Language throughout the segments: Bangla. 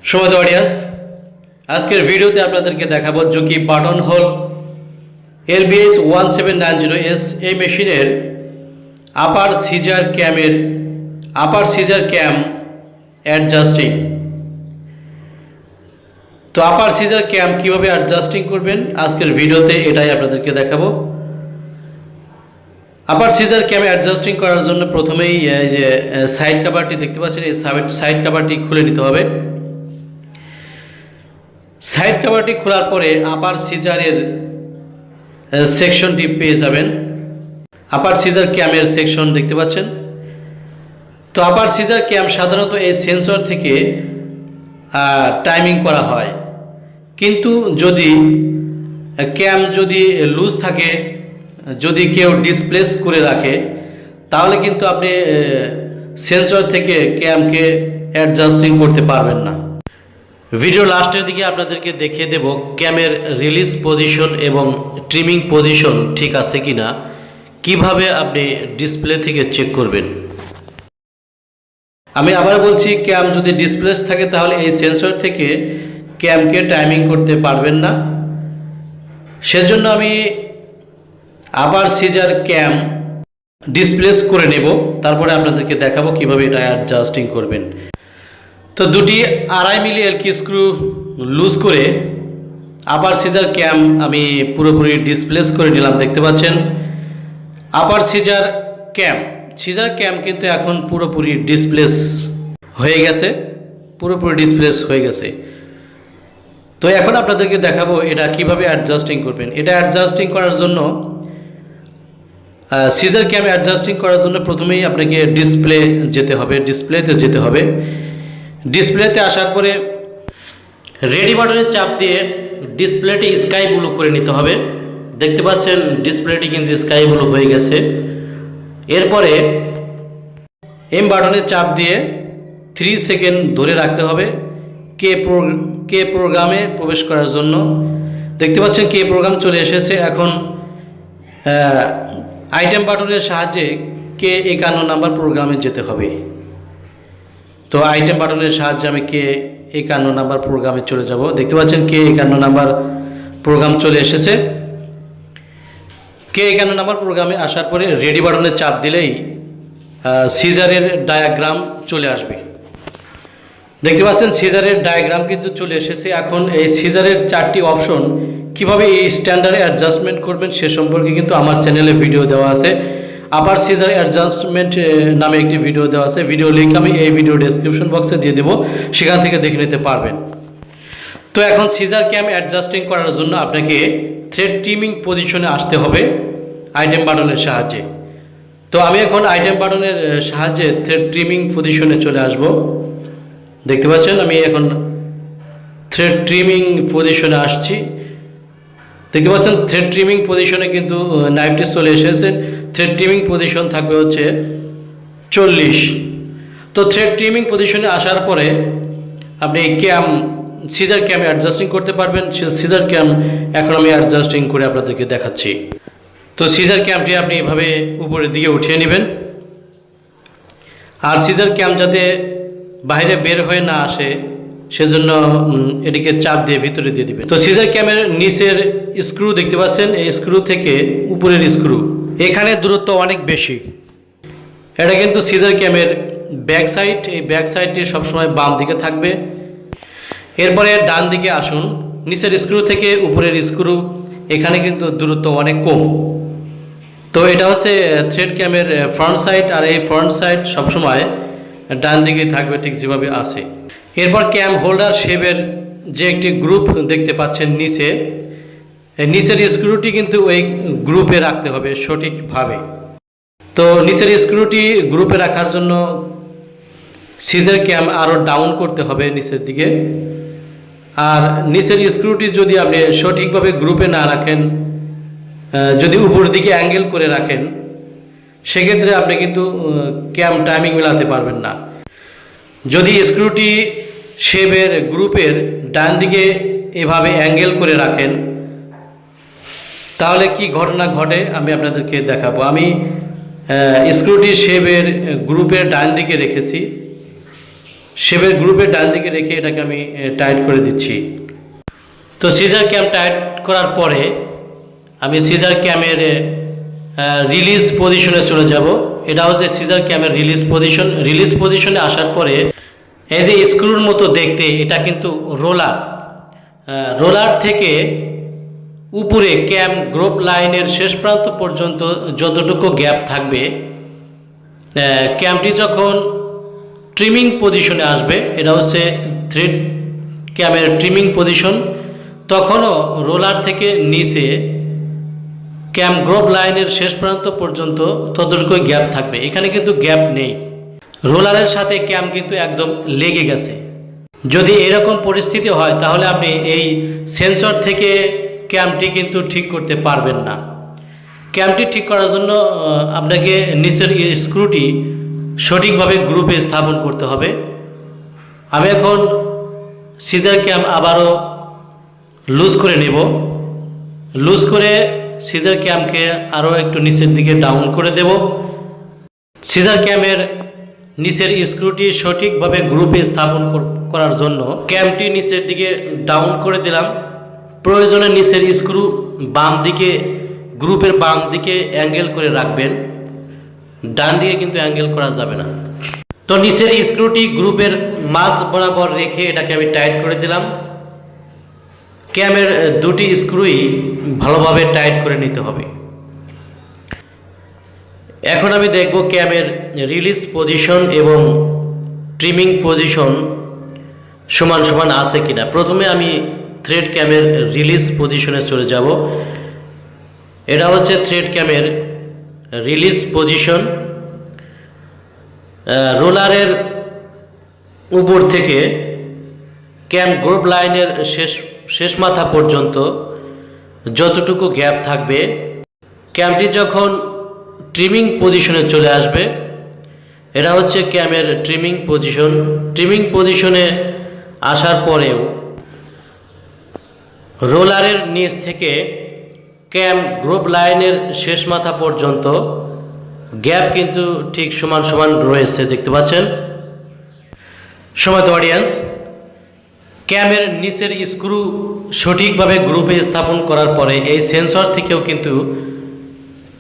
সম্মানিত অডিয়েন্স, আজকের ভিডিওতে আপনাদেরকে দেখাবো Juki button whole LBS 1790S এই মেশিনের আপার সিজার ক্যাম অ্যাডজাস্টিং। তো আপার সিজার ক্যাম কীভাবে অ্যাডজাস্টিং করবেন আজকের ভিডিওতে এটাই আপনাদেরকে দেখাবো। আপার সিজার ক্যাম অ্যাডজাস্টিং করার জন্য প্রথমেই এই যে সাইড কভারটি দেখতে পাচ্ছেন, এই সাইড কভারটি খুলে নিতে হবে। সাইড কভারটি খোলার পরে আপার সিজারের সেকশনটি পেয়ে যাবেন। আপার সিজার ক্যামের সেকশন দেখতে পাচ্ছেন। তো আপার সিজার ক্যাম সাধারণত এই সেন্সর থেকে টাইমিং করা হয়, কিন্তু যদি ক্যাম যদি লুজ থাকে, যদি কেউ ডিসপ্লেস করে রাখে, তাহলে কিন্তু আপনি সেন্সর থেকে ক্যামকে অ্যাডজাস্টিং করতে পারবেন না। ভিডিও লাস্টের দিকে আপনাদেরকে দেখিয়ে দেব ক্যামের রিলিজ পজিশন এবং ট্রিমিং পজিশন ঠিক আছে কিনা, কিভাবে আপনি ডিসপ্লে থেকে চেক করবেন। আমি আবার বলছি, ক্যাম যদি ডিসপ্লেস থাকে তাহলে এই সেন্সর থেকে ক্যামকে টাইমিং করতে পারবেন না। সেজন্য আমি আপার সিজার ক্যাম ডিসপ্লেস করে নেব, তারপরে আপনাদেরকে দেখাবো কিভাবে এটা অ্যাডজাস্টিং করবেন। তো দুটি 2.5 মিলি এলকি স্ক্রু লুজ করে আপার সিজার ক্যাম আমি পুরোপুরি ডিসপ্লেস করে নিলাম। দেখতে পাচ্ছেন আপার সিজার ক্যাম কিন্তু এখন পুরোপুরি ডিসপ্লেস হয়ে গেছে, তো এখন আপনাদেরকে দেখাবো এটা কিভাবে অ্যাডজাস্টিং করবেন। এটা অ্যাডজাস্টিং করার জন্য সিজার ক্যাম অ্যাডজাস্টিং করার জন্য প্রথমেই আপনাকে ডিসপ্লেতে যেতে হবে। ডিসপ্লেতে আসার পরে রেডি বাটনে চাপ দিয়ে ডিসপ্লেটি স্কাই ব্লু করে নিতে হবে। দেখতে পাচ্ছেন ডিসপ্লেটি কিন্তু স্কাই ব্লু হয়ে গেছে। এরপরে এম বাটনে চাপ দিয়ে 3 সেকেন্ড ধরে রাখতে হবে কে প্রোগ্রামে প্রবেশ করার জন্য। দেখতে পাচ্ছেন কে প্রোগ্রাম চলে এসেছে। এখন আইটেম বাটনের সাহায্যে K51 নাম্বার প্রোগ্রামে যেতে হবে। তো আইটেম বাটনের সাহায্যে আমি K51 নাম্বার প্রোগ্রামে চলে যাব। দেখতে পাচ্ছেন K51 নাম্বার প্রোগ্রাম চলে এসেছে। K51 নাম্বার প্রোগ্রামে আসার পরে রেডি বাটনে চাপ দিলেই সিজারের ডায়াগ্রাম চলে আসবে। দেখতে পাচ্ছেন সিজারের ডায়াগ্রাম কিন্তু চলে এসেছে। এখন এই সিজারের 4টি অপশন কিভাবে এই স্ট্যান্ডার্ডে অ্যাডজাস্টমেন্ট করবেন সে সম্পর্কে কিন্তু আমার চ্যানেলে ভিডিও দেওয়া আছে। আপার সিজার অ্যাডজাস্টমেন্ট নামে একটি ভিডিও দেওয়া আছে। ভিডিও লিঙ্ক আমি এই ভিডিও ডেসক্রিপশন বক্সে দিয়ে দেবো, সেখান থেকে দেখে নিতে পারবেন। তো এখন সিজার ক্যাম অ্যাডজাস্টিং করার জন্য আপনাকে থ্রেড ট্রিমিং পজিশনে আসতে হবে আইটেম বাটনের সাহায্যে। তো আমি এখন আইটেম বাটনের সাহায্যে থ্রেড ট্রিমিং পজিশনে চলে আসব। দেখতে পাচ্ছেন আমি এখন থ্রেড ট্রিমিং পজিশনে আসছি। দেখতে পাচ্ছেন থ্রেড ট্রিমিং পজিশনে কিন্তু নাইফটি চলে এসেছে। থ্রেড ট্রিমিং পজিশন থাকবে হচ্ছে 40। তো থ্রেড ট্রিমিং পজিশনে আসার পরে আপনি সিজার ক্যাম অ্যাডজাস্টিং করতে পারবেন। সিজার ক্যাম এখন আমি অ্যাডজাস্টিং করে আপনাদেরকে দেখাচ্ছি। তো সিজার ক্যামটি আপনি এভাবে উপরের দিকে উঠিয়ে নেবেন, আর সিজার ক্যাম যাতে বাইরে বের হয়ে না আসে সেজন্য এটিকে চাপ দিয়ে ভিতরে দিয়ে দিবেন। তো সিজার ক্যামের নিচের স্ক্রু দেখতে পাচ্ছেন, এই স্ক্রু থেকে উপরের স্ক্রু এখানে দূরত্ব অনেক বেশি। এটা কিন্তু সিজার ক্যামের ব্যাক সাইড। এই ব্যাক সাইডটি সবসময় বাম দিকে থাকবে। এরপরে ডান দিকে আসুন, নিচের স্ক্রু থেকে উপরের স্ক্রু এখানে কিন্তু দূরত্ব অনেক কম। তো এটা হচ্ছে থ্রেড ক্যামের ফ্রন্ট সাইড, আর এই ফ্রন্ট সাইড সবসময় ডান দিকে থাকবে ঠিক যেভাবে আছে। এরপর ক্যাম হোল্ডার শেপের যে একটি গ্রুপ দেখতে পাচ্ছেন নিচের স্ক্রুটি কিন্তু ওই গ্রুপে রাখতে হবে সঠিকভাবে। তো নিচের স্ক্রুটি গ্রুপে রাখার জন্য সিজার ক্যাম আরও ডাউন করতে হবে নিচের দিকে। আর নিচের স্ক্রুটি যদি আপনি সঠিকভাবে গ্রুপে না রাখেন, যদি উপর দিকে অ্যাঙ্গেল করে রাখেন, সেক্ষেত্রে আপনি কিন্তু ক্যাম টাইমিং মেলাতে পারবেন না। যদি স্ক্রুটি শেপের গ্রুপের ডান দিকে এভাবে অ্যাঙ্গেল করে রাখেন, তাহলে কি ঘটনা ঘটে আমি আপনাদেরকে দেখাবো। আমি স্ক্রুটি শেপের গ্রুপের ডান দিকে রেখেছি। শেপের গ্রুপের ডান দিকে রেখে এটাকে আমি টাইট করে দিচ্ছি। তো সিজার ক্যাম টাইট করার পরে আমি সিজার ক্যামের রিলিজ পজিশনে চলে যাব। এটা হচ্ছে সিজার ক্যামের রিলিজ পজিশনে আসার পরে এই যে স্ক্রুর মতো দেখতে, এটা কিন্তু রোলার থেকে উপরে ক্যাম গ্রুপ লাইনের শেষ প্রান্ত পর্যন্ত যতটুকু গ্যাপ থাকবে, ক্যামটি যখন ট্রিমিং পজিশনে আসবে, এটা হচ্ছে থ্রেড ক্যামের ট্রিমিং পজিশন, তখনও রোলার থেকে নিচে ক্যাম গ্রুপ লাইনের শেষ প্রান্ত পর্যন্ত ততটুকু গ্যাপ থাকবে। এখানে কিন্তু গ্যাপ নেই, রোলারের সাথে ক্যাম কিন্তু একদম লেগে গেছে। যদি এরকম পরিস্থিতি হয় তাহলে আপনি এই সেন্সর থেকে ক্যামটি কিন্তু ঠিক করতে পারবেন না। ক্যামটি ঠিক করার জন্য আপনাকে নিচের স্ক্রুটি সঠিকভাবে গ্রুপে স্থাপন করতে হবে। আমি এখন সিজার ক্যাম আবারও লুজ করে নেব। লুজ করে সিজার ক্যামকে আরও একটু নিচের দিকে ডাউন করে দেব। সিজার ক্যামের নিচের স্ক্রুটি সঠিকভাবে গ্রুপে স্থাপন করার জন্য ক্যামটি নিচের দিকে ডাউন করে দিলাম। প্রয়োজনে নিচের স্ক্রু বাম দিকে, গ্রুপের বাম দিকে অ্যাঙ্গেল করে রাখবেন, ডান দিকে কিন্তু অ্যাঙ্গেল করা যাবে না। তো নিচের স্ক্রুটি গ্রুপের মাঝ বরাবর রেখে এটাকে আমি টাইট করে দিলাম। ক্যামের দুটি স্ক্রুই ভালোভাবে টাইট করে নিতে হবে। এখন আমি দেখব ক্যামের রিলিজ পজিশন এবং ট্রিমিং পজিশন সমান সমান আছে কিনা। প্রথমে আমি থ্রেড ক্যামের রিলিজ পজিশনে চলে যাব। এটা হচ্ছে থ্রেড ক্যামের রিলিজ পজিশন। রোলারের উপর থেকে ক্যাম গ্রুপ লাইনের শেষ মাথা পর্যন্ত যতটুকু গ্যাপ থাকবে, ক্যামটি যখন ট্রিমিং পজিশনে চলে আসবে, এটা হচ্ছে ক্যামের ট্রিমিং পজিশন। ট্রিমিং পজিশনে আসার পরেও রোলারের নিচ থেকে ক্যাম গ্রুপ লাইনের শেষ মাথা পর্যন্ত গ্যাপ কিন্তু ঠিক সমান সমান রয়েছে, দেখতে পাচ্ছেন। সম্মানিত অডিয়েন্স, ক্যামের নিচের স্ক্রু সঠিকভাবে গ্রুপে স্থাপন করার পরে এই সেন্সর থেকেও কিন্তু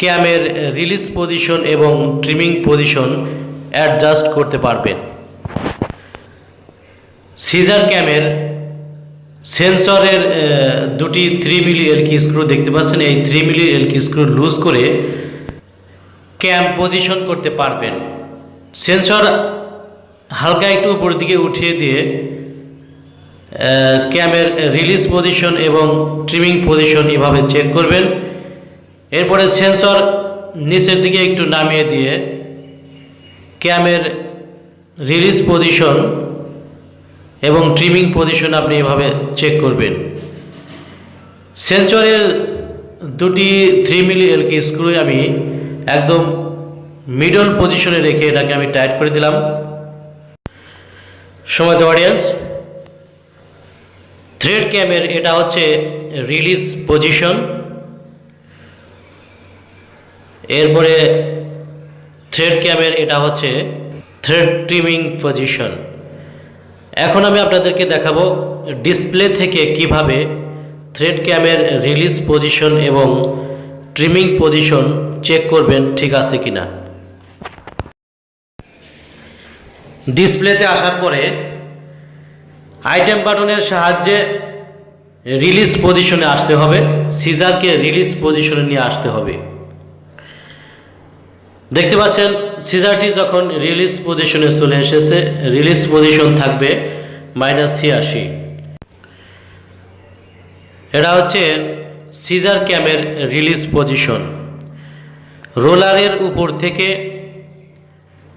ক্যামের রিলিজ পজিশন এবং ট্রিমিং পজিশন অ্যাডজাস্ট করতে পারবেন। সিজার ক্যামের সেন্সরের দুটি 3 মিলি এলকি স্ক্রু দেখতে পাচ্ছেন। এই 3 মিলি এলকি স্ক্রু লুজ করে ক্যাম পজিশন করতে পারবেন। সেন্সর হালকা একটু উপরের দিকে উঠিয়ে দিয়ে ক্যামের রিলিজ পজিশন এবং ট্রিমিং পজিশন এভাবে চেক করবেন। এরপরে সেন্সর নিচের দিকে একটু নামিয়ে দিয়ে ক্যামের রিলিজ পজিশন এবং ট্রিমিং পজিশন আপনি এভাবে চেক করবেন। সেন্সরের দুটি 3 মিলি এলকি স্ক্রু আমি একদম মিডল পজিশনে রেখে এটাকে আমি টাইট করে দিলাম। সম্মানিত অডিয়েন্স, থ্রেড ক্যামের এটা হচ্ছে রিলিজ পজিশন। এরপরে থ্রেড ক্যামের এটা হচ্ছে থ্রেড ট্রিমিং পজিশন। এখন আমি আপনাদেরকে দেখাবো ডিসপ্লে থেকে কিভাবে থ্রেড ক্যামের রিলিজ পজিশন এবং ট্রিমিং পজিশন চেক করবেন ঠিক আছে কিনা। ডিসপ্লেতে আসার পরে আইটেম বাটনের সাহায্যে রিলিজ পজিশনে আসতে হবে, সিজারকে রিলিজ পজিশনে নিয়ে আসতে হবে। দেখতে পাচ্ছেন সিজারটি যখন রিলিজ পজিশনে চলে এসেছে, রিলিজ পজিশন থাকবে -86। এটা হচ্ছে সিজার ক্যামের রিলিজ পজিশন। রোলারের উপর থেকে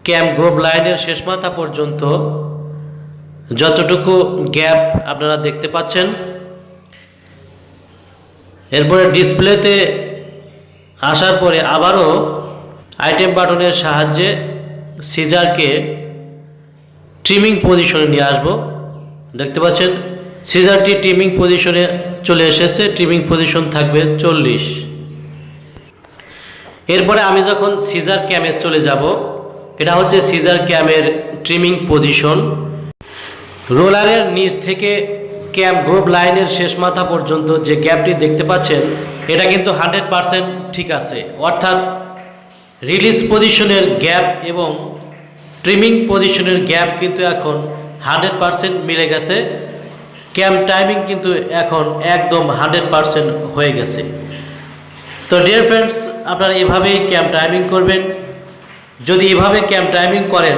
ক্যাম গ্রুপ লাইনের শেষ মাথা পর্যন্ত যতটুকু গ্যাপ আপনারা দেখতে পাচ্ছেন। এরপরে ডিসপ্লেতে আসার পরে আবারও আইটেম বাটনের সাহায্যে সিজারকে ট্রিমিং পজিশনে নিয়ে আসব। দেখতে পাচ্ছেন সিজারটি ট্রিমিং পজিশনে চলে এসেছে, ট্রিমিং পজিশন থাকবে 40। এরপরে আমি যখন সিজার ক্যামে চলে যাব, এটা হচ্ছে সিজার ক্যামের ট্রিমিং পজিশন। রোলারের নিচ থেকে ক্যাম গ্রুপ লাইনের শেষ মাথা পর্যন্ত যে গ্যাপটি দেখতে পাচ্ছেন এটা কিন্তু 100% ঠিক আছে, অর্থাৎ রিলিজ পজিশনের গ্যাপ এবং ট্রিমিং পজিশনের গ্যাপ কিন্তু এখন 100% মিলে গেছে। ক্যাম টাইমিং কিন্তু এখন একদম 100% হয়ে গেছে। তো ডিয়ার ফ্রেন্ডস, আপনারা এভাবেই ক্যাম টাইমিং করবেন। যদি এভাবে ক্যাম টাইমিং করেন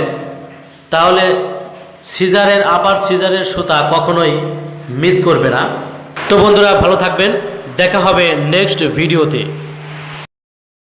তাহলে সিজারের আপার সিজারের সুতা কখনোই মিস করবে না। তো বন্ধুরা, ভালো থাকবেন, দেখা হবে নেক্সট ভিডিওতে।